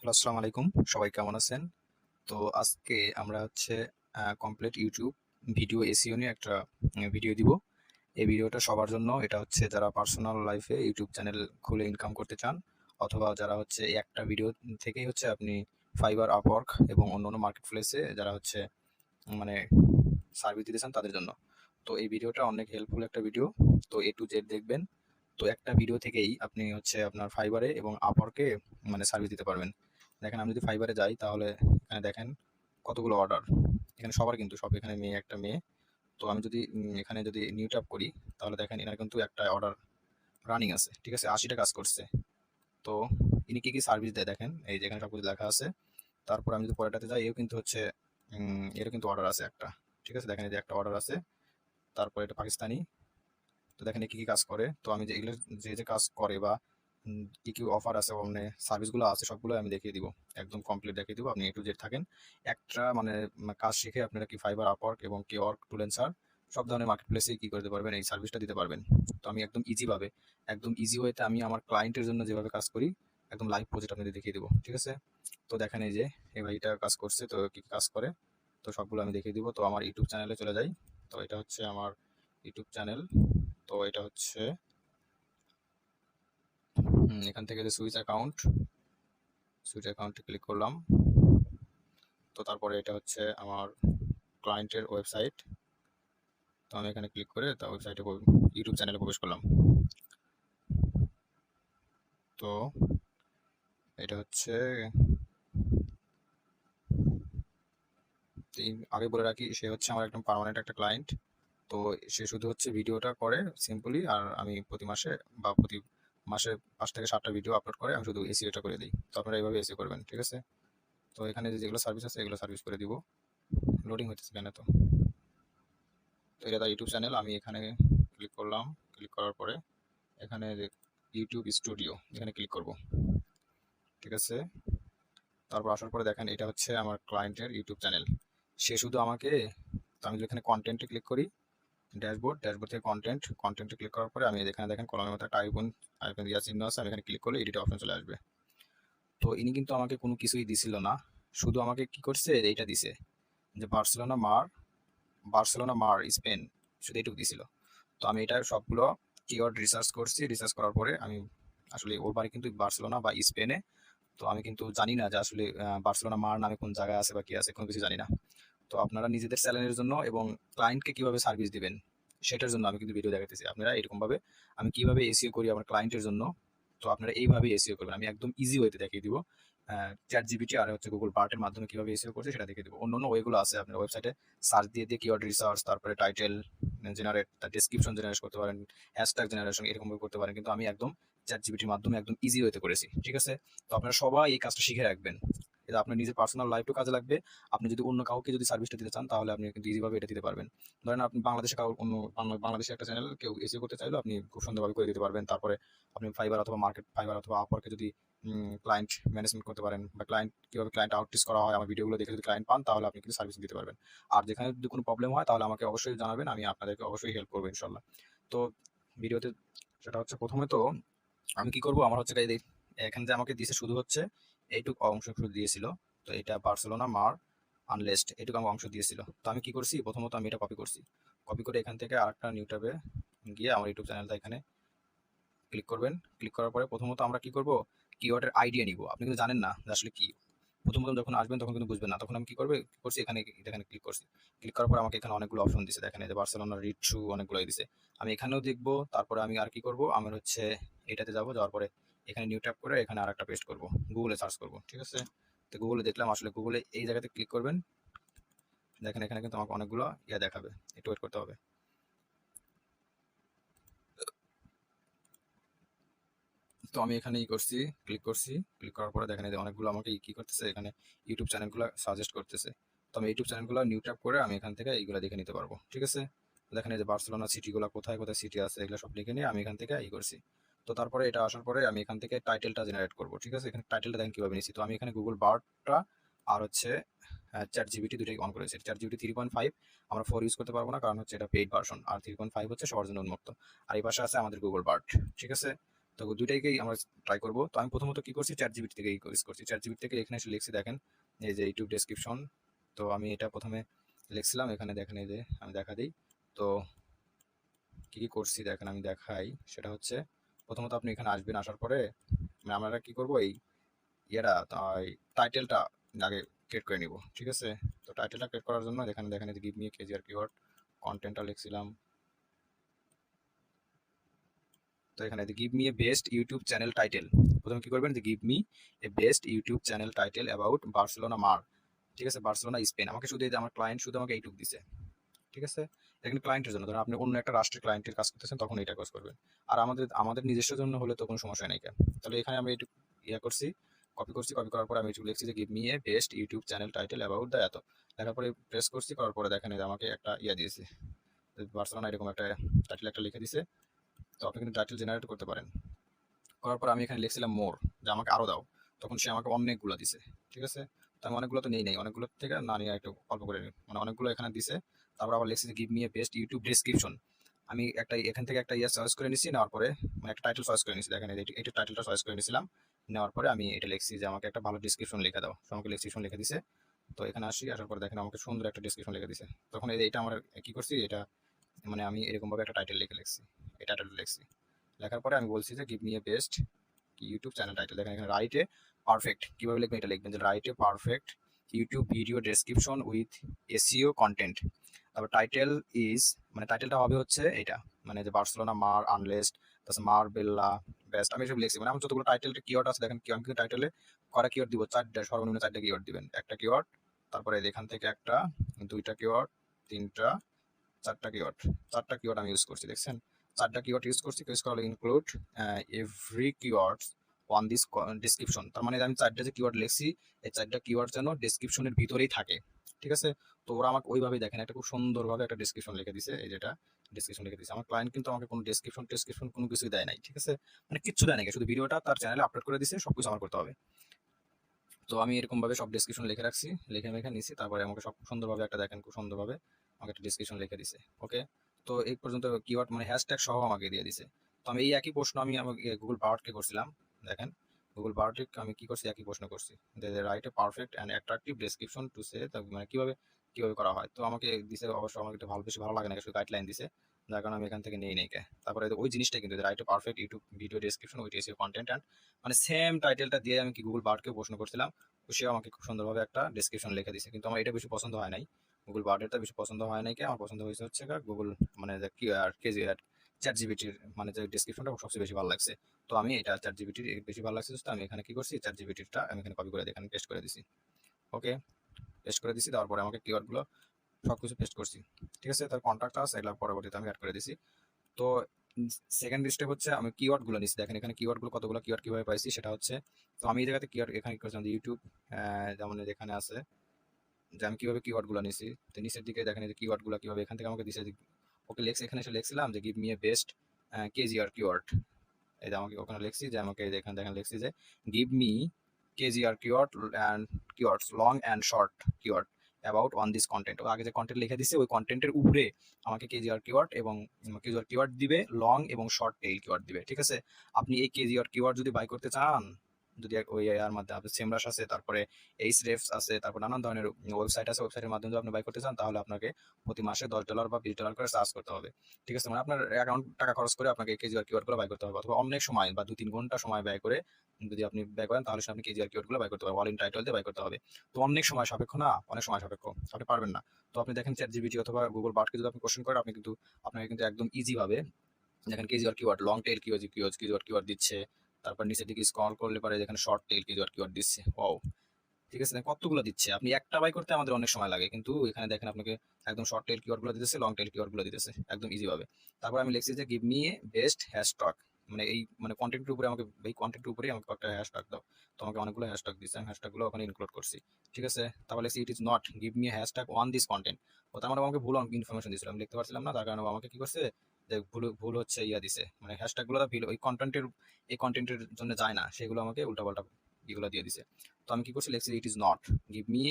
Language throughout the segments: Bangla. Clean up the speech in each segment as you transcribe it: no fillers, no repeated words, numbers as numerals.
হ্যালো, আসসালামু আলাইকুম। সবাই কেমন আছেন? তো আজকে আমরা হচ্ছে কমপ্লিট ইউটিউব ভিডিও এসইও নিয়ে একটা ভিডিও দিব। এই ভিডিওটা সবার জন্য। এটা হচ্ছে যারা পার্সোনাল লাইফে ইউটিউব চ্যানেল খুলে ইনকাম করতে চান, অথবা যারা হচ্ছে এই একটা ভিডিও থেকেই হচ্ছে আপনি ফাইবার, আপওয়ার্ক এবং অন্যান্য মার্কেট প্লেসে যারা হচ্ছে মানে সার্ভিস দিতে চান তাদের জন্য। তো এই ভিডিওটা অনেক হেল্পফুল একটা ভিডিও। তো এ টু জেড দেখবেন। তো একটা ভিডিও থেকেই আপনি হচ্ছে আপনার ফাইবারে এবং আপওয়ার্কে সার্ভিস দিতে পারবেন। দেখেন, আমি যদি ফাইবারে যাই তাহলে এখানে দেখেন কতগুলো অর্ডার। এখানে সবার কিন্তু সব, এখানে মেয়ে, একটা মেয়ে। তো আমি যদি এখানে যদি নিউ ট্যাপ করি তাহলে দেখেন এনার কিন্তু একটা অর্ডার রানিং আছে, ঠিক আছে, 80টা কাজ করছে। তো ইনি কি কি সার্ভিস দেয় দেখেন, এই যেখানে সব কিছু লেখা আছে। তারপর আমি যদি পরেরটাতে যাই, এও কিন্তু হচ্ছে এরও কিন্তু অর্ডার আছে একটা, ঠিক আছে, দেখেন এই যে একটা অর্ডার আছে। তারপর এটা পাকিস্তানি। তো দেখেন এ কি কি কাজ করে। তো আমি যে এগুলো যে যে কাজ করে বা কি কি অফার আছে, মানে সার্ভিসগুলো আছে, সবগুলো আমি দেখিয়ে দিব। একদম কমপ্লিট দেখিয়ে দিব, আপনি এ টু জেড থাকেন। একটা কাজ শিখে আপনারা কি ফাইবার, আপওয়ার্ক এবং কি ওয়ার্ক টুলেন্সার সব ধরনের মার্কেট প্লেসে কি করতে পারবেন, এই সার্ভিসটা দিতে পারবেন। তো আমি একদম ইজি ভাবে, একদম ইজি ওয়েতে আমি আমার ক্লায়েন্টের জন্য যেভাবে কাজ করি, একদম লাইভ প্রজেক্ট আপনাদের দেখিয়ে দিব, ঠিক আছে। তো দেখেন এই যে এই ভাইটা কাজ করছে, তো কি কি কাজ করে তো সবগুলো আমি দেখিয়ে দিব। তো আমার ইউটিউব চ্যানেলে চলে যাই। তো এটা হচ্ছে আমার ইউটিউব চ্যানেল। তো এটা হচ্ছে এখান থেকে যে সুইচ অ্যাকাউন্টে ক্লিক করলাম। তো তারপরে এটা হচ্ছে আমার ক্লায়েন্টের ওয়েবসাইট। তো আমি এখানে ক্লিক করে তা ওয়েবসাইটে ইউটিউব চ্যানেলে প্রবেশ করলাম। তো এটা হচ্ছে আগে বলে রাখি, সে হচ্ছে আমার একদম পার্মানেন্ট একটা ক্লায়েন্ট। তো সে শুধু হচ্ছে ভিডিওটা করে সিম্পলি, আর আমি প্রতি মাসে বা প্রতি মাসে 5 থেকে 7টা ভিডিও আপলোড করে আমি শুধু এসিওটা করে দিই। তো আপনারা এইভাবে এসিও করবেন, ঠিক আছে। তো এখানে যেগুলো সার্ভিস আছে এগুলো সার্ভিস করে দিব। লোডিং হইতেছে কেন তো। তো এটা তার ইউটিউব চ্যানেল। আমি এখানে ক্লিক করলাম। ক্লিক করার পরে এখানে যে ইউটিউব স্টুডিও, এখানে ক্লিক করব, ঠিক আছে। তারপর আসার পরে দেখেন এটা হচ্ছে আমার ক্লায়েন্টের ইউটিউব চ্যানেল। সে শুধু আমাকে, তো আমি এখানে কন্টেন্টে ক্লিক করি, ড্যাশবোর্ড থেকে কন্টেন্টে ক্লিক করার পরে আমি এখানে দেখেন কলমের মতো একটা আইকন আইকন দেওয়ার চিহ্ন আছে। আমি এখানে ক্লিক করলে এডিট অপশন চলে আসবে। তো ইনি কিন্তু আমাকে কোনো কিছুই দিছিল না, শুধু আমাকে কি করছে এইটা দিছে, যে বার্সেলোনা মার স্পেন, শুধু এইটুকু দিছিল। তো আমি এটা সবগুলো কিওয়ার্ড রিসার্চ করছি। রিসার্চ করার পরে আমি আসলে ওর বাড়ি কিন্তু বার্সেলোনা বা স্পেনে। তো আমি কিন্তু জানি না যে আসলে বার্সেলোনা মার নামে কোন জায়গায় আছে বা কি আছে, কোনো কিছু জানি না। তো আপনারা নিজেদের চ্যানেলের জন্য এবং ক্লায়েন্টকে কিভাবে সার্ভিস দিবেন সেটার জন্য আমি কিন্তু ভিডিও দেখাতেছি। আপনারা এরকম ভাবে আমি কিভাবে এসইও করি আমার ক্লায়েন্টের জন্য, তো আপনারা এইভাবে এসইও করবেন। আমি একদম ইজি ওয়েতে দেখিয়ে দিব। চ্যাট জিপিটি আর হচ্ছে গুগল বার্টের মাধ্যমে কিভাবে এসইও করছে সেটা দেখিয়ে দিব। অন্য অন্য ওয়েগুলো আছে, আপনার ওয়েবসাইটে সার্চ দিয়ে দিয়ে কিওয়ার্ড রিসার্চ, তারপরে টাইটেল জেনারেট, ডেসক্রিপশন জেনারেট করতে পারেন, হ্যাশট্যাগ জেনারেশন এরকম ভাবে করতে পারেন। কিন্তু আমি একদম চ্যাট জিপিটির মাধ্যমে একদম ইজি ওয়েতে করেছি, ঠিক আছে। তো আপনারা সবাই এই কাজটা শিখে রাখবেন। এটা আপনার নিজের পার্সোনাল লাইফেও কাজে লাগবে। আপনি যদি অন্য কাউকে যদি সার্ভিসটা দিতে চান তাহলে আপনি কিন্তু ইজিভাবে এটা দিতে পারবেন। ধরেন আপনি বাংলাদেশে অন্য বাংলাদেশে একটা চ্যানেল কেউ এসিও করতে চাইলেও আপনি খুব সুন্দরভাবে করে দিতে পারবেন। তারপরে আপনি ফাইবার অথবা আপওয়ার্কে যদি ক্লায়েন্ট ম্যানেজমেন্ট করতে পারেন, বা কিভাবে ক্লায়েন্ট আউটরিচ করা হয় আমার ভিডিওগুলো দেখে যদি ক্লায়েন্ট পান তাহলে আপনি কিন্তু সার্ভিস দিতে পারবেন। আর যেখানে যদি কোনো প্রবলেম হয় তাহলে আমাকে অবশ্যই জানাবেন, আমি আপনাদেরকে অবশ্যই হেল্প করবো ইনশাল্লাহ। তো ভিডিওতে সেটা হচ্ছে প্রথমে তো আমি কি করব, আমার হচ্ছে এখানে যে আমাকে দিয়েছে শুধু হচ্ছে এইটুকু অংশ শুধু দিয়েছিল। তো এটা বার্সেলোনা মার আনলেস্ট এইটুকু আমার অংশ দিয়েছিল। তো আমি কি করছি, প্রথমত আমি এটা কপি করছি। কপি করে এখান থেকে আরেকটা নিউ ট্যাবে গিয়ে আমার ইউটিউব চ্যানেলটা এখানে ক্লিক করবেন। ক্লিক করার পরে প্রথমত আমরা কি করব, কিওয়ার্ডের আইডিয়া নিব। আপনি কিন্তু জানেন না যে আসলে কি, প্রথম যখন আসবেন তখন কিন্তু বুঝবেন না। তখন আমি কি করছি, এখানে ক্লিক করছি। ক্লিক করার পর আমাকে এখানে অনেকগুলো অপশন দিছে, দেখেন এই যে বার্সেলোনা রিড থ্রু অনেকগুলোই দিছে। আমি এখানেও দেখবো। তারপরে আমি আর কি করব, আমার হচ্ছে এটাতে যাব, যাওয়ার পরে এখানে নিউ ট্যাপ করে এখানে আরেকটা পেস্ট করব, গুগলে সার্চ করব, ঠিক আছে। তো গুগলে দেখলাম, আসলে গুগলে এই জায়গাতে ক্লিক করবেন। দেখেন এখানে কিন্তু আমাকে অনেকগুলো দেখাবে, একটু ওয়েট করতে হবে। তো আমি এখানে করছি, ক্লিক করছি। ক্লিক করার পরে দেখেন এই যে অনেকগুলো আমাকে কি করতেছে, এখানে ইউটিউব চ্যানেলগুলো সাজেস্ট করতেছে। তো আমি ইউটিউব চ্যানেলগুলো নিউ ট্যাপ করে আমি এখান থেকে এইগুলো দেখে নিতে পারবো, ঠিক আছে। তো দেখেন এই যে বার্সেলোনা সিটিগুলো কোথায় কোথায় সিটি আছে এগুলো সব লিখে নিয়ে আমি এখান থেকে করছি। তো তারপরে এটা আসার পরে আমি এখান থেকে টাইটেলটা জেনারেট করবো, ঠিক আছে। এখানে টাইটেলটা দেখেন কিভাবে নিচ্ছি। তো আমি এখানে গুগল বার্ডটা আর হচ্ছে চ্যাট জিবিটি দুটোই অন করেছি। চ্যাট জিবিটি 3.5 আমরা 4 ইউজ করতে পারবো না, কারণ হচ্ছে এটা পেইড ভার্সন, আর 3.5 হচ্ছে সবার জন্য উন্মুক্ত। আর এই পাশে আছে আমাদের গুগল বার্ড, ঠিক আছে। তো দুইটাকেই আমরা ট্রাই করব। তো আমি প্রথমত কি করছি, চ্যাট জিপিটি থেকে ইউজ করছি। চ্যাট জিপিটি থেকে এখানে এসে লিখছি, দেখেন এই যে ইউটিউব ডেসক্রিপশন। তো আমি এটা প্রথমে লিখছিলাম, এখানে দেখেন এই যে আমি দেখা দিই। তো কি কি করছি দেখেন, আমি দেখাই। সেটা হচ্ছে প্রথমত আপনি এখানে আসবেন, আসার পরে আমরা কি করব, এই ইয়েটা টাইটেলটা আগে ক্রিয়েট করে নিব, ঠিক আছে। তো টাইটেলটা ক্রিয়েট করার জন্য এখানে দেখেন এই যে গিভ মি কেজিআর কিওয়ার্ড, কন্টেন্টটা লিখছিলাম। তো এখানে give me a best YouTube channel title, প্রথমে কি করবেন যে give me a best YouTube channel title about Barcelona মার, ঠিক আছে, বার্সেলোনা স্পেন। আমাকে শুধু এই যে আমার ক্লায়েন্ট শুধু আমাকে এইটুক দিছে, ঠিক আছে। এখানে ক্লায়েন্টের জন্য, ধরুন আপনি অন্য একটা রাষ্ট্রের ক্লায়েন্টের কাজ করতেছেন, তখন এটা কাজ করবেন। আর আমাদের আমাদের নিজস্ব জন্য হলে তো কোনো সমস্যা নাই কেন। তাহলে এখানে আমি একটু ইয়া করছি, কপি করছি, কপি করার পরে আমি একটু লিখছি যে give me a best YouTube channel title about the এত, লেখার পরে প্রেস করছি, করার পরে দেখেন এই যে আমাকে একটা ইয়া দিয়েছে, বার্সেলোনা এরকম একটা টাইটেল একটা লিখে দিছে। তো আপনি কিন্তু টাইটেল জেনারেট করতে পারেন। করার পর আমি এখানে লিখছিলাম মোর, যে আমাকে আরো দাও, তখন সে আমাকে অনেকগুলো দিছে, ঠিক আছে। তো আমি অনেকগুলো তো নেই নাই, অনেকগুলো থেকে না নিয়ে একটু অল্প করে নিই, মানে অনেকগুলো এখানে দিছে। তারপর আবার লিখছি যে give me a best YouTube description. আমি একটা এখান থেকে একটা ইয়ে চয়েস করে নিছি, নেওয়ার পরে মানে একটা টাইটেল চয়েস করে নিছি, দেখেন এটা টাইটেলটা চয়েস করে নিছিলাম। নেওয়ার পরে আমি এটা লিখছি যে আমাকে একটা ভালো ডিসক্রিপশন লিখে দাও, সো আমাকে ডিসক্রিপশন লিখে দিছে। তো এখানে আসি, আসার পরে দেখেন আমাকে সুন্দর একটা ডিসক্রিপশন লিখে দিছে। তখন এটা আমার কি করছি, এটা মানে আমি এরকম ভাবে একটা টাইটেল লিখে লিখছি, এই টাইটেলটা লিখছি। লেখার পরে আমি বলছি যে give me a best YouTube channel title, দেখেন এখানে রাইটে পারফেক্ট, কিভাবে লিখবেন এটা লিখবেন যে রাইটে perfect YouTube video description with SEO content. তারপর টাইটেল ইজ, মানে টাইটেলটা হবে হচ্ছে এটা, মানে যে বার্সেলোনা মার আনলেস্ট, তারপর মার বেল্লা বেস্ট, আমি এসব লিখছি। মানে আমার যতগুলো টাইটেল কিওয়ার্ড আছে দেখেন, আমি কিন্তু টাইটেলে কয়টা কিওয়ার্ড দিব, চারটা, সর্বনিম্ন চারটা কিওয়ার্ড দিবেন, একটা কিওয়ার্ড, তারপরে এখান থেকে একটা, দুইটা কিওয়ার্ড, তিনটা, চারটা কিওয়ার্ড, চারটা কিওয়ার্ড আমি ইউজ করছি, দেখছেন চারটা কিওয়ার্ড ইউজ করছি। ইউজ করা include every keywords on this description. তার মানে আমি চারটা যে কিওয়ার্ড লিখছি, এই চারটা কিওয়ার্ড যেন ডিসক্রিপশনের ভিতরেই থাকে, ঠিক আছে। তো ওরা আমাকে ওইভাবেই দেখেন একটা খুব সুন্দরভাবে একটা ডিসক্রিপশন লিখে দিছে, এই যেটা ডিসক্রিপশন লিখে দিছে। আমার ক্লায়েন্ট কিন্তু আমাকে কোনো ডেসক্রিপশন কোনো কিছুই দেয় নাই, ঠিক আছে, মানে কিচ্ছু দেয় নাই, শুধু ভিডিওটা তার চ্যানেলে আপলোড করে দিছে, সবকিছু আমার করতে হবে। তো আমি এরকম ভাবে সব ডেসক্রিপশন লিখে রাখছি, লিখে মেখে নিছি। তারপরে আমাকে সব সুন্দরভাবে একটা দেখেন, খুব সুন্দরভাবে আমাকে একটা ডেসক্রিপশন লিখে দিছে, ওকে। তো এই পর্যন্ত কিওয়ার্ড মানে হ্যাশট্যাগ সহ আমাকে দিয়ে দিছে। তো আমি এই একই প্রশ্ন আমি আমাকে গুগল বার্ডকে করছিলাম, দেখেন গুগল বার্ডকে আমি কি করছি, একই প্রশ্ন করছি, write a perfect and attractive description to say, মানে কিভাবে কিভাবে করা হয়। তো আমাকে দিছে, অবশ্য আমাকে একটু বেশি ভালো লাগে না, শুধু গাইডলাইন দিছে, যার কারণে আমি এখান থেকে নেই কে। তারপরে ওই জিনিসটা কিন্তু write a perfect YouTube video description with SEO content and, মানে সেম টাইটেলটা দিয়ে আমি কি গুগল বার্ডকে প্রশ্ন করছিলাম। সে আমাকে খুব সুন্দরভাবে একটা ডেসক্রিপশন লিখে দিছে, কিন্তু আমার এটা বেশি পছন্দ হয় নাই, গুগল বার্ডেরটা বেশি পছন্দ হয় নাই। আমার পছন্দ হয়েছে হচ্ছে গুগল, মানে যে কি আর কেজি আর চ্যাট জিপিটির, মানে যে ডেসক্রিপশনটা সবচেয়ে বেশি ভালো লাগছে। তো আমি এটা চ্যাট জিপিটির বেশি ভালো লাগছে, তো আমি এখানে কি করছি, চ্যাট জিপিটিরটা আমি এখানে কপি করে এখানে পেস্ট করে দিছি, ওকে। পেস্ট করে দিছি, তারপরে আমাকে কিওয়ার্ডগুলো সবকিছু পেস্ট করছি, ঠিক আছে। তার কন্ট্যাক্ট আছে, এগুলো পরবর্তীতে আমি অ্যাড করে দিছি। তো সেকেন্ড স্টেপ হচ্ছে আমি কিওয়ার্ড গুলো নিচ্ছি, দেখেন এখানে কিওয়ার্ড গুলো কতগুলো কিওয়ার্ড কিভাবে পাইছি সেটা হচ্ছে। তো আমি এই জায়গাতে কিওয়ার্ড এখানে কি করছিলাম, ইউটিউব যেমন এখানে আছে যে আমি কিভাবে কিওয়ার্ড গুলো নিছি। তো নিচের দিকে দেখেন এই কিওয়ার্ড গুলো কিভাবে এখান থেকে আমাকে দিছে, ওকে লেখছি, এখানে এসে লিখছিলাম যে give me a best KGR keyword. এই যে আমাকে ওখানে লিখছি যে আমাকে এখানে দেখেন লিখছি যে give me KGR keyword and keywords long and short keyword about on this content. ও আগে যে কন্টেন্ট লিখে দিছে ওই কন্টেন্টের উপরে আমাকে কেজিআর কিওয়ার্ড এবং কেজিআর কিওয়ার্ড দিবে, লং এবং শর্ট টেইল কিওয়ার্ড দিবে, ঠিক আছে। আপনি এই কেজিআর কিওয়ার্ড যদি বাই করতে চান, যদি ওই এর মাধ্যমে আপনার সেমরাস আছে, তারপরে এইচ রেফস আছে, তারপর নানান ধরনের ওয়েবসাইট আছে, ওয়েবসাইটের মাধ্যমে যদি আপনি বাই করতে চান, তাহলে আপনাকে প্রতি মাসে $10 বা $20 করে চার্জ করতে হবে, ঠিক আছে। মানে আপনার অ্যাকাউন্ট টাকা খরচ করে আপনাকে কেজিআর কিওয়ার্ড গুলো বাই করতে হবে, অথবা অনেক সময় বা 2-3 ঘন্টা সময় ব্যয় করে যদি আপনি ব্যয় করেন, তাহলে আপনি কেজিআর কিওয়ার্ড গুলো বাই করতে পারবেন, অল ইন টাইটেল দিয়ে বাই করতে হবে। তো অনেক সময় সাপেক্ষ না, অনেক সময় সাপেক্ষ, আপনি পারবেন না। তো আপনি দেখেন চ্যাট জিপিটি অথবা গুগল বার্ডকে যদি আপনি কোশ্চেন করেন, আপনি কিন্তু আপনাকে কিন্তু একদম ইজি ভাবে দেখেন KGR keyword, long tail keyword keyword দিচ্ছে। তারপর নিচের দিকে স্ক্রল করলে পারে দেখেন শর্ট টেল কিওয়ার্ড দিচ্ছে, ওয়াও, ঠিক আছে। কতগুলো দিচ্ছে, আপনি একটা বাই করতে আমাদের অনেক সময় লাগে, কিন্তু এখানে দেখেন আপনাকে একদম শর্ট টেল কিওয়ার্ড গুলো দিতেছে, লং টেল কিওয়ার্ড গুলো দিতেছে একদম ইজি ভাবে। তারপর আমি লিখছি যে give me a best hashtag, মানে এই মানে কন্টেন্টের উপরে আমাকে, এই কন্টেন্টের উপরে আমাকে একটা হ্যাশট্যাগ দাও। তো আমাকে অনেকগুলো হ্যাশট্যাগ দিচ্ছে, আমি হ্যাশট্যাগ গুলো ওখানে ইনক্লুড করছি, ঠিক আছে। তারপর লিখছি it is not give me hashtag on this content. ও তার মানে আমাকে ভুল ইনফরমেশন দিয়েছিল, আমি লিখতে পারছিলাম না, তার কারণে আমাকে কি করছে যে ভুল ভুল হচ্ছে ইয়া দিছে, মানে হ্যাশট্যাগ গুলো ওই কন্টেন্টের, এই কন্টেন্টের জন্য যায় না, সেগুলো আমাকে উল্টাপাল্টা এগুলো দিয়ে দিছে। তো আমি কি করছি, লিখছি it is not give me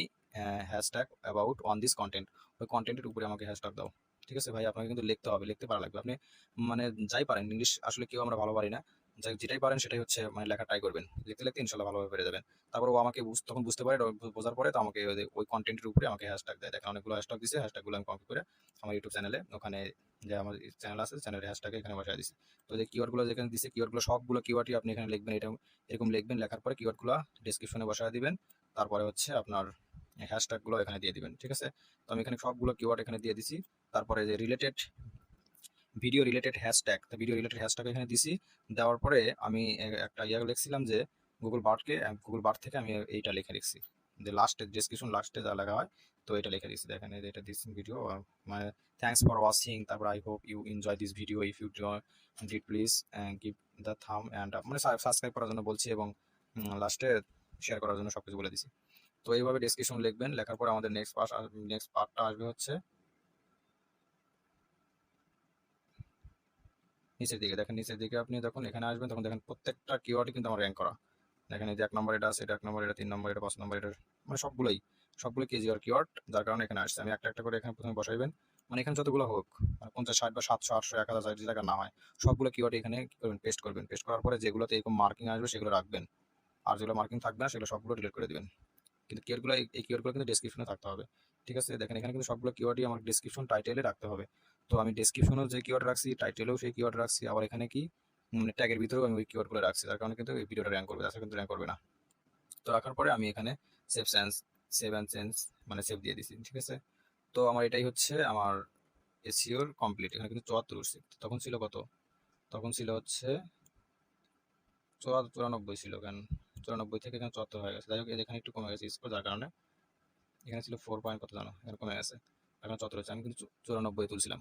hashtag about on this content, ওই কন্টেন্টের উপরে আমাকে হ্যাশট্যাগ দাও, ঠিক আছে। ভাই আপনাকে কিন্তু লিখতে হবে, লিখতে পারা লাগবে, আপনি মানে যাই পারেন, ইংলিশ আসলে কেউ আমরা ভালো পারি না, যেটাই পারেন সেটাই হচ্ছে মানে লেখা ট্রাই করবেন, লিখতে লিখতে ইনশাল্লাহ ভালোভাবে পেরে যাবেন। তারপর ও আমাকে তখন বুঝতে পারে, বোঝার পরে তো আমাকে ওই কন্টেন্টের উপরে আমাকে হ্যাশট্যাগ দেয়, দেখেন অনেকগুলো হ্যাশট্যাগ দিছে, হ্যাশট্যাগুলো আমি কপি করে আমার ইউটিউব চ্যানেলে, ওখানে যে আমার চ্যানেল আছে চ্যানেলের হ্যাশট্যাগে এখানে বসায় দিছি। তো যে কিওয়ার্ডগুলো যেখানে দিছে, কিওয়ার্ডগুলো সবগুলো কিওয়ার্ডই আপনি এখানে লিখবেন, এটা এরকম লিখবেন, লেখার পরে কিওয়ার্ডগুলো ডেসক্রিপশনে বসায় দিবেন, তারপরে হচ্ছে আপনার হ্যাশট্যাগুলো এখানে দিয়ে দিবেন, ঠিক আছে। তো আমি এখানে সবগুলো কিওয়ার্ড এখানে দিয়ে দিছি। তারপরে যে রিলেটেড ভিডিও রিলেটেড হ্যাশট্যাগ, তো ভিডিও রিলেটেড হ্যাশট্যাগ এখানে দিছি। দেওয়ার পরে আমি একটা লিখছিলাম যে গুগল বার্ড থেকে আমি এইটা লিখে রাখছি, যে লাস্টে ডেসক্রিপশন লাস্টে যা লেখা হয়, তো এটা লিখে দিচ্ছি, দেখেন এটা দিস ভিডিও, মানে থ্যাংকস ফর ওয়াচিং, তারপর I hope you enjoy this video, if you did please give the thumb and, মানে সাবস্ক্রাইব করার জন্য বলছি, এবং লাস্টে শেয়ার করার জন্য সবকিছু বলে দিছি। তো এইভাবে ডেসক্রিপশন লিখবেন, লেখার পরে আমাদের নেক্সট পার্টটা আসবে হচ্ছে নিচের দিকে। দেখেন নিচের দিকে আপনি যখন এখানে আসবেন তখন দেখেন প্রত্যেকটা কিওয়ার্ডই কিন্তু আমার র্যাঙ্ক করা। দেখেন এই যে 1 নম্বর এটা আছে, এটা 1 নম্বর, এটা 3 নম্বর, এটা 5 নম্বর, এটা মানে সবগুলো কেজিআর কিওয়ার্ড, যার কারণে এখানে আসছে। আমি একটা একটা করে এখানে প্রথমে বসাইবেন, মানে এখানে যতগুলো হোক, মানে 50, 60 বা 700, 800, 1000 যে জায়গা না হয়, সবগুলো কিওয়ার্ড এখানে কি করবেন, পেস্ট করবেন। পেস্ট করার পরে যেগুলোতে এরকম মার্কিং আসবে সেগুলো রাখবেন, আর যেগুলো মার্কিং থাকবে না সেগুলো সবগুলো ডিলিট করে দিবেন। কিন্তু কিওয়ার্ডগুলো, এই কিওয়ার্ডগুলো কিন্তু ডেসক্রিপশনে থাকতে হবে, ঠিক আছে। দেখেন এখানে কিন্তু সবগুলো কিওয়ার্ডই আমার ডেসক্রিপশন টাইটেলে রাখতে হবে। তো আমি ডেসক্রিপশনেও যে কিওয়ার্ড রাখছি, টাইটেলেও সেই কিওয়ার্ড রাখছি, আবার এখানে কি ট্যাগের ভিতরেও আমি ওই কিওয়ার্ডগুলো রাখছি, তার কারণে কিন্তু এই ভিডিওটা র্যাঙ্ক করবে, তাছাড়া কিন্তু র্যাঙ্ক করবে না। তো রাখার পরে আমি এখানে save sense save and sense মানে সেভ দিয়ে দিছি, ঠিক আছে। তো আমার এটাই হচ্ছে আমার এসইওর কমপ্লিট। এখানে কিন্তু 74 উঠছে, তখন ছিল কত, তখন ছিল হচ্ছে 94 ছিল, কেন 94 থেকে এখানে 74 হয়ে গেছে। যাই হোক এখানে একটু কমে গেছে স্কোর, যার কারণে এখানে ছিল 4 পয়েন্ট কত জানো, এখানে কমে গেছে, এখন 74 হচ্ছে, আমি কিন্তু 94 তুলছিলাম।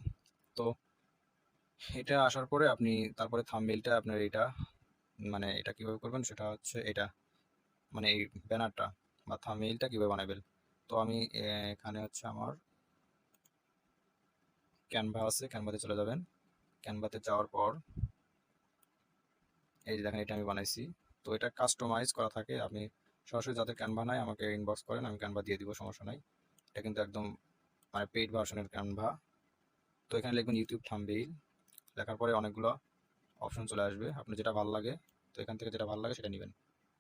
তো এটা আসার পরে আপনি তারপরে থাম্বনেইলটা আপনার এটা, মানে এটা কিভাবে করবেন সেটা হচ্ছে এটা, মানে এই ব্যানারটা বা থাম্বনেইলটা কিভাবে বানাবেন। তো আমি এখানে হচ্ছে আমার ক্যানভা আছে, ক্যানভাতে চলে যাবেন। ক্যানভাতে যাওয়ার পর এই যে দেখেন এটা আমি বানাইছি। তো এটা কাস্টমাইজ করা থাকে, আপনি সরাসরি যাদের ক্যানভা নাই আমাকে ইনবক্স করেন, আমি ক্যানভা দিয়ে দিব, সমস্যা নাই। এটা কিন্তু একদম মানে পেইড ভার্সনের ক্যানভা। তো এখানে লিখবেন ইউটিউব থাম্বনেইল, লেখার পরে অনেকগুলো অপশন চলে আসবে, আপনার যেটা ভালো লাগে, তো এখান থেকে যেটা ভালো লাগে সেটা নেবেন,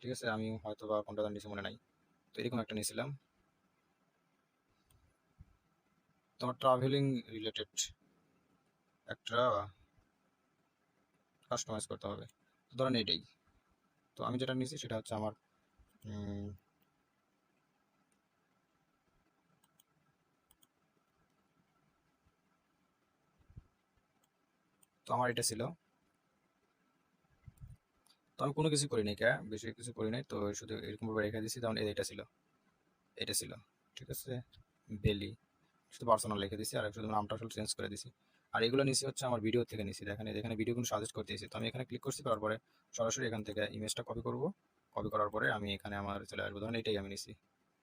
ঠিক আছে। আমি হয়তো বা কোনটা নিচে মনে নাই, তো এরকম একটা নিয়েছিলাম। তোমার ট্রাভেলিং রিলেটেড একটা কাস্টমাইজ করতে হবে, তো ধরেন এটাই। তো আমি যেটা নিয়েছি সেটা হচ্ছে আমার তো আমার এটা ছিল। তো আমি কোনো কিছু করি নাই, বেশি কিছু করি নাই, তো শুধু এরকমভাবে রেখে দিয়েছি, যেমন এটা ছিল, এটা ছিল, ঠিক আছে। বেলি শুধু পার্সোনাল লিখে দিছি, আর শুধু নামটা আসলে চেঞ্জ করে দিছি। আর এগুলো নিচে হচ্ছে আমার ভিডিও থেকে নিছি, দেখেন এখানে ভিডিওগুলো সাজেস্ট করতে দিয়েছি। তো আমি এখানে ক্লিক করছি, করার পরে সরাসরি এখান থেকে ইমেজটা কপি করব। কপি করার পরে আমি এখানে আমার চলে আসবো, ধরেন এটাই আমি নিছি।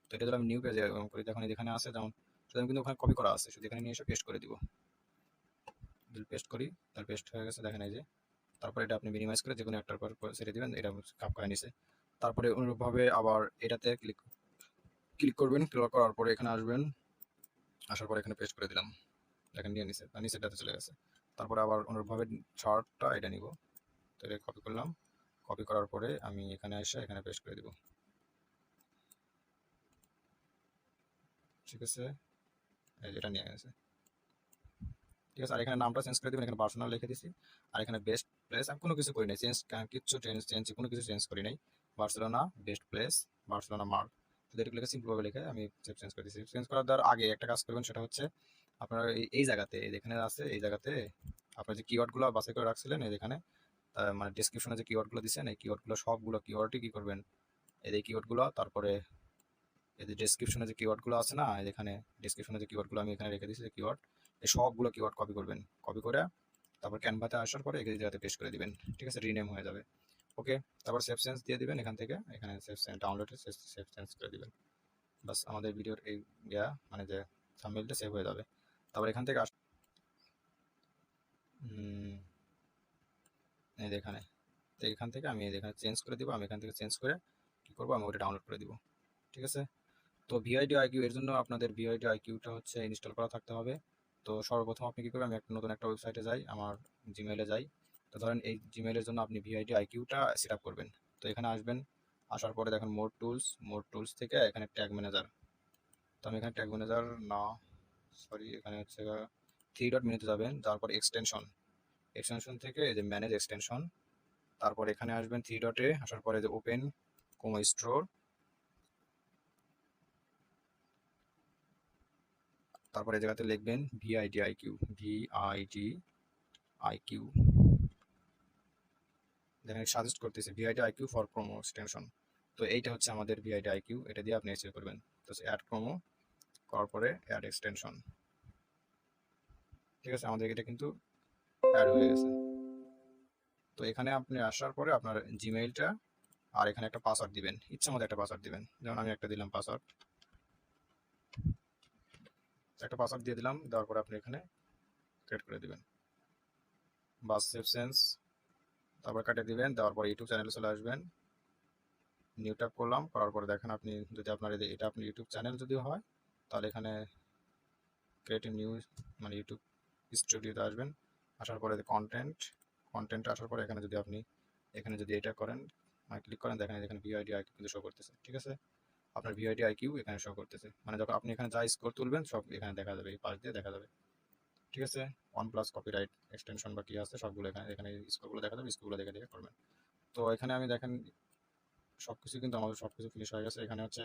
তো এটা যদি আমি নিউ পেজে করি, দেখুন এখানে আছে, যেমন শুধু আমি কিন্তু ওখানে কপি করা আছে, শুধু এখানে নিয়ে এসে পেস্ট করে দিব। যদি পেস্ট করি তাহলে পেস্ট হয়ে গেছে, দেখেন এই যে। তারপরে এটা আপনি মিনিমাইজ করে যে কোনো একটার পর ছেড়ে দিবেন, এটা কাপ করে নিছে। তারপরে অনুরূপভাবে আবার এটাতে ক্লিক ক্লিক করবেন, ক্লিক করার পরে এখানে আসবেন, আসার পরে এখানে পেস্ট করে দিলাম, দেখেন নিয়ে নিছে, নিচেটাতে চলে গেছে। তারপরে আবার অনুরূপভাবে শার্টটা এটা নিব, তো এটা কপি করলাম। কপি করার পরে আমি এখানে এসে এখানে পেস্ট করে দিব, ঠিক আছে। এই যেটা নিয়ে গেছে, ঠিক আছে। আর এখানে নামটা চেঞ্জ করে দিবেন, এখানে পার্সোনাল লিখে দিছি। আর এখানে বেস্ট প্লেস আমি কোনো কিছু করি নাই, কোনো কিছু চেঞ্জ করি নাই। Barcelona best place, Barcelona mark, শুধু এটা লিখে সিম্পলভাবে লিখে আমি চেঞ্জ করে দিয়েছি। চেঞ্জ করার দেওয়ার আগে একটা কাজ করবেন, সেটা হচ্ছে আপনারা এই জায়গাতে, যেখানে আছে এই জায়গাতে আপনার যে কিওয়ার্ডগুলো বাছাই করে রাখছিলেন, এই যেখানে মানে ডেসক্রিপশনে যে কিওয়ার্ডগুলো দিচ্ছেন, এই কিওয়ার্ডগুলো সবগুলো কিওয়ার্ডই কি করবেন, এই কিওয়ার্ডগুলো, তারপরে এই যে ডেসক্রিপশনে যে কিওয়ার্ডগুলো আছে না, এখানে ডেসক্রিপশনে যে কিওয়ার্ডগুলো আমি এখানে রেখে দিয়েছি, যে কিওয়ার্ড, এই সবগুলো কিওয়ার্ড কপি করবেন। কপি করে তারপর ক্যানভাতে আসার পরে এই জায়গাতে পেস্ট করে দিবেন, ঠিক আছে, রিনেম হয়ে যাবে। ওকে, তারপর সেভ সেন্স দিয়ে দিবেন, এখান থেকে এখানে সেভ সেন্স ডাউনলোডে সেভ সেন্স করে দিবেন। বাস আমাদের ভিডিওর এই মানে যে থাম্বনেইলটা সেভ হয়ে যাবে। তারপর এখান থেকে এই যে এখানে, তো এখান থেকে আমি এখানে চেঞ্জ করে দিব, আমি এখান থেকে চেঞ্জ করে কি করবো, আমি ওটা ডাউনলোড করে দিব, ঠিক আছে। তো ভিআইডি আইকিউ এর জন্য আপনাদের ভিআইডি আইকিউটা হচ্ছে ইনস্টল করা থাকতে হবে। তো সর্বপ্রথম আপনি কি করবেন, আমি নতুন একটা ওয়েবসাইটে যাই, আমার জিমেইলে যাই। তো তো ধরেন এই জিমেইলের জন্য আপনি ভিআইডি আইকিউটা সেট আপ করবেন। তো এখানে আসবেন, আসার পরে দেখেন মোর টুলস থেকে এখানে ট্যাগ ম্যানেজার। তো আমি এখানে ট্যাগ ম্যানেজার না, সরি, এখানে হচ্ছে 3 ডট মেনুতে যাবেন, যাওয়ার পর এক্সটেনশন থেকে এই যে ম্যানেজ এক্সটেনশন, তারপর এখানে আসবেন 3 ডটে, আসার পরে যে ওপেন স্টোর, তারপরে এই জায়গাতে লিখবেন ভিআইডি আইকিউ। দেখেন সাজেস্ট করতেছে VID IQ for promo extension. তো এইটা হচ্ছে আমাদের ভিআইডি আইকিউ, এটা দিয়ে আপনি এসিও করবেন। তো অ্যাড প্রোমো করার পরে অ্যাড এক্সটেনশন, ঠিক আছে, আমাদের এটা কিন্তু অ্যাড হয়ে গেছে। তো এখানে আপনি আসার পরে আপনার জিমেইলটা আর এখানে একটা পাসওয়ার্ড দিবেন, ইচ্ছা মতো একটা পাসওয়ার্ড দিবেন, যেমন আমি একটা দিলাম পাসওয়ার্ড, একটা পাসওয়ার্ড দিয়ে দিলাম। দেওয়ার পরে আপনি এখানে ক্রিয়েট করে দিবেন, বাস সেভ সেন্স, তারপর কাটে দিবেন। দেওয়ার পরে ইউটিউব চ্যানেলে চলে আসবেন, নিউ ট্যাব করলাম, করার পরে দেখেন আপনি যদি আপনার এটা আপনি ইউটিউব চ্যানেল যদি হয় তাহলে এখানে ক্রিয়েট নিউ মানে ইউটিউব স্টুডিওতে আসবেন। আসার পরে কন্টেন্টে আসার পরে এখানে যদি আপনি এটা করেন, মানে ক্লিক করেন, দেখেন এখানে ভিআইডি আইকিউ কিন্তু শো করতেছে, ঠিক আছে, আপনার ভিআইডি আইকিউ এখানে শো করতেছে, মানে যখন আপনি এখানে যা স্কোর তুলবেন সব এখানে দেখা যাবে, এই পাশ দিয়ে দেখা যাবে, ঠিক আছে। OnePlus কপিরাইট এক্সটেনশন বা কি আছে সবগুলো এখানে স্কোরগুলো দেখা যাবে, স্কোরগুলো দেখে দেখে করবেন। তো এখানে আমি দেখেন সবকিছু কিন্তু আমাদের সবকিছু ফিনিশ হয়ে গেছে। এখানে হচ্ছে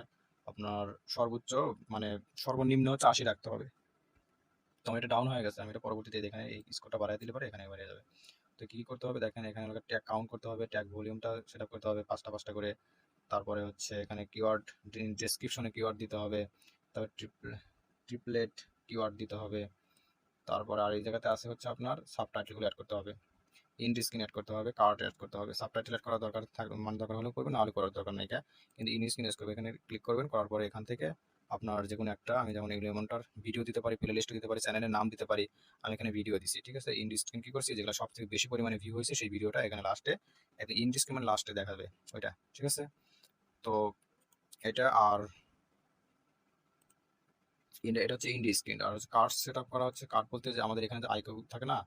আপনার সর্বোচ্চ মানে সর্বনিম্ন হচ্ছে 80 রাখতে হবে। তো আমার এটা ডাউন হয়ে গেছে, আমি এটা পরবর্তীতে এখানে এই স্কোরটা বাড়াই দিলে পরে এখানে বাড়িয়ে যাবে। তো কি করতে হবে দেখেন, এখানে ট্যাগ কাউন্ট করতে হবে, ট্যাগ ভলিউমটা সেট আপ করতে হবে 5টা করে। তারপরে হচ্ছে এখানে কিওয়ার্ড ডেসক্রিপশনে কিওয়ার্ড দিতে হবে, তারপর ট্রিপলেট কিওয়ার্ড দিতে হবে। তারপর আর এই জায়গাতে আছে হচ্ছে আপনার সাবটাইটেলগুলো অ্যাড করতে হবে, ইন্ড স্ক্রিন অ্যাড করতে হবে, কার্ড অ্যাড করতে হবে। সাবটাইটেল অ্যাড করার দরকার মানে দরকার হলেও করবেন, নাহলে করার দরকার নেই, কিন্তু ইন্ড স্ক্রিন অ্যাড করবে। এখানে ক্লিক করবেন, করার পরে এখান থেকে আপনার যে কোনো একটা, আমি যেমন এমনটার ভিডিও দিতে পারি, প্লে লিস্ট দিতে পারি, চ্যানেলের নাম দিতে পারি, আমি এখানে ভিডিও দিচ্ছি, ঠিক আছে। ইন্ড স্ক্রিন কি করছি, যেগুলো সব থেকে বেশি পরিমাণে ভিউ হয়েছে সেই ভিডিওটা এখানে লাস্টে একটা ইন্ড স্ক্রিন মানে লাস্টে দেখাবে ওইটা, ঠিক আছে। তো এটা আর এটা হচ্ছে ইন্ডি স্ক্রিন। আর হচ্ছে কার্ড সেট আপ করা হচ্ছে, কার্ড বলতে যে আমাদের এখানে যে আইকন থাকে না,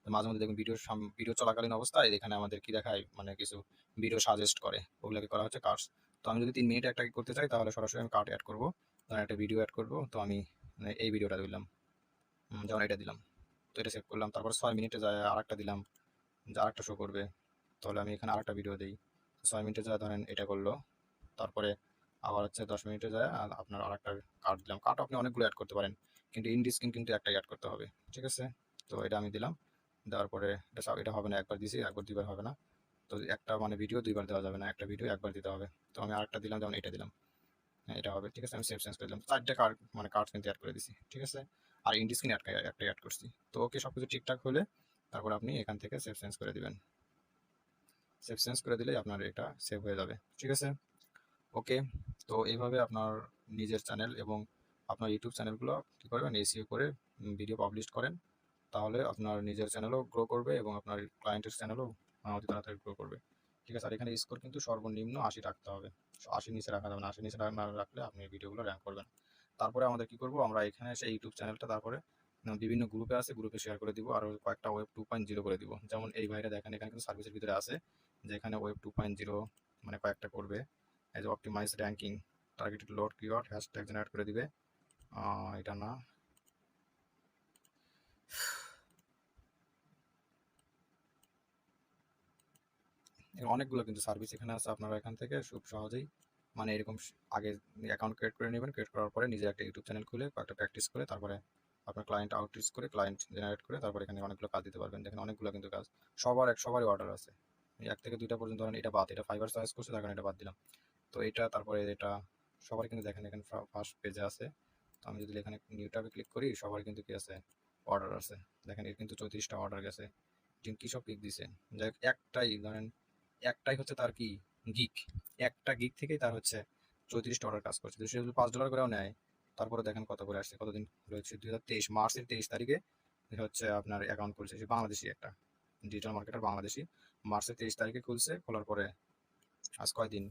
মাঝে মধ্যে দেখুন ভিডিও চলাকালীন অবস্থায় এখানে আমাদের কি দেখায়, মানে কিছু ভিডিও সাজেস্ট করে, ওগুলোকে করা হচ্ছে কার্ডস। তো আমি যদি 3 মিনিট একটা করতে চাই তাহলে সরাসরি আমি কার্ড অ্যাড করবো, ধরেন একটা ভিডিও অ্যাড করবো। তো আমি মানে এই ভিডিওটা দিলাম, যেমন এটা দিলাম, তো এটা সেভ করলাম। তারপর 6 মিনিটে যায় আর একটা দিলাম, যে আরেকটা শো করবে, তাহলে আমি এখানে আরেকটা ভিডিও দিই। 6 মিনিটে যায় ধরেন এটা করলো, তারপরে আবার হচ্ছে 10 মিনিটে যায় আর আপনার আরেকটা কার্ড দিলাম। কার্ড আপনি অনেকগুলো অ্যাড করতে পারেন, কিন্তু ইন স্ক্রিন কিন্তু একটাই অ্যাড করতে হবে, ঠিক আছে। তো এটা আমি দিলাম, দেওয়ার পরে এটা হবে না, একবার দিছি, একবার দুইবার হবে না। তো একটা মানে ভিডিও দুইবার দেওয়া যাবে না, একটা ভিডিও একবার দিতে হবে। তো আমি আরেকটা দিলাম, যেমন এটা দিলাম, হ্যাঁ এটা হবে, ঠিক আছে। আমি সেভ চেঞ্জ করে দিলাম, 4টা কার্ড মানে কার্ড কিন্তু অ্যাড করে দিছি, ঠিক আছে। আর ইন স্ক্রিন একটাই অ্যাড করছি। তো ওকে, সবকিছু ঠিকঠাক হলে তারপর আপনি এখান থেকে সেভ চেঞ্জ করে দিবেন। সেভ চেঞ্জ করে দিলেই আপনার এটা সেভ হয়ে যাবে, ঠিক আছে। ওকে, তো এইভাবে আপনার নিজের চ্যানেল এবং আপনার ইউটিউব চ্যানেলগুলো কী করবেন, এসইও করে ভিডিও পাবলিশ করেন, তাহলে আপনার নিজের চ্যানেলও গ্রো করবে এবং আপনার ক্লায়েন্টের চ্যানেলও অতি তাড়াতাড়ি গ্রো করবে, ঠিক আছে। আর এখানে স্কোর কিন্তু সর্বনিম্ন 80 রাখতে হবে, 80 নিচে রাখা যাবে না, 80 নিচে না রাখলে আপনি ভিডিওগুলো র্যাঙ্ক করবেন। তারপরে আমাদের কি করব, আমরা এখানে এসে ইউটিউব চ্যানেলটা তারপরে বিভিন্ন গ্রুপে আছে, গ্রুপে শেয়ার করে দিব, আর কয়েকটা ওয়েব 2.0 করে দিব। যেমন এই ভাইরা দেখেন এখানে কিন্তু সার্ভিসের ভিতরে আছে, যে এখানে ওয়েব 2.0 মানে কয়েকটা করবে, এই যে optimize ranking, targeted load keyword, hashtag generate করে দিবে। এটা না, অনেকগুলো কিন্তু সার্ভিস এখানে আছে, আপনারা এখান থেকে খুব সহজেই মানে এরকম আগে অ্যাকাউন্ট ক্রিয়েট করে নেবেন, ক্রিয়েট করার পরে নিজে একটা ইউটিউব চ্যানেল খুলে কয়েকটা প্র্যাকটিস করে তারপরে আপনার ক্লায়েন্ট আউটরিচ করে ক্লায়েন্ট জেনারেট করে তারপরে এখানে অনেকগুলো কাজ দিতে পারবেন। দেখেন অনেকগুলো কিন্তু কাজ, সবারই অর্ডার আছে, এই 1 থেকে 2টা পর্যন্ত। ধরেন এটা বাদ, এটা ফাইবার চয়েস করছে তার কারণে এটা বাদ দিলাম। তো এটা তারপরে এটা সবার কিন্তু দেখেন এখানে ফার্স্ট পেজে আছে। তো আমি যদি এখানে নিউ ট্যাবে ক্লিক করি, সবার কিন্তু কি আছে, অর্ডার আছে। দেখেন এর কিন্তু 34টা অর্ডার গেছে, কি সব পিক দিছে। যাই হোক, একটাই ধরেন, একটাই হচ্ছে তার কি গিক, একটা গিক থেকেই তার হচ্ছে 34 ডলার কাজ করছে। তো সে যদি $5 করেও নেয়, তারপরে দেখেন কত করে আসছে, কতদিন রয়েছে, 2023 মার্চের 23 তারিখে হচ্ছে আপনার অ্যাকাউন্ট খুলছে, সে বাংলাদেশি একটা ডিজিটাল মার্কেটার, বাংলাদেশি, মার্চের 23 তারিখে খুলছে, খোলার পরে আজ কয়দিন,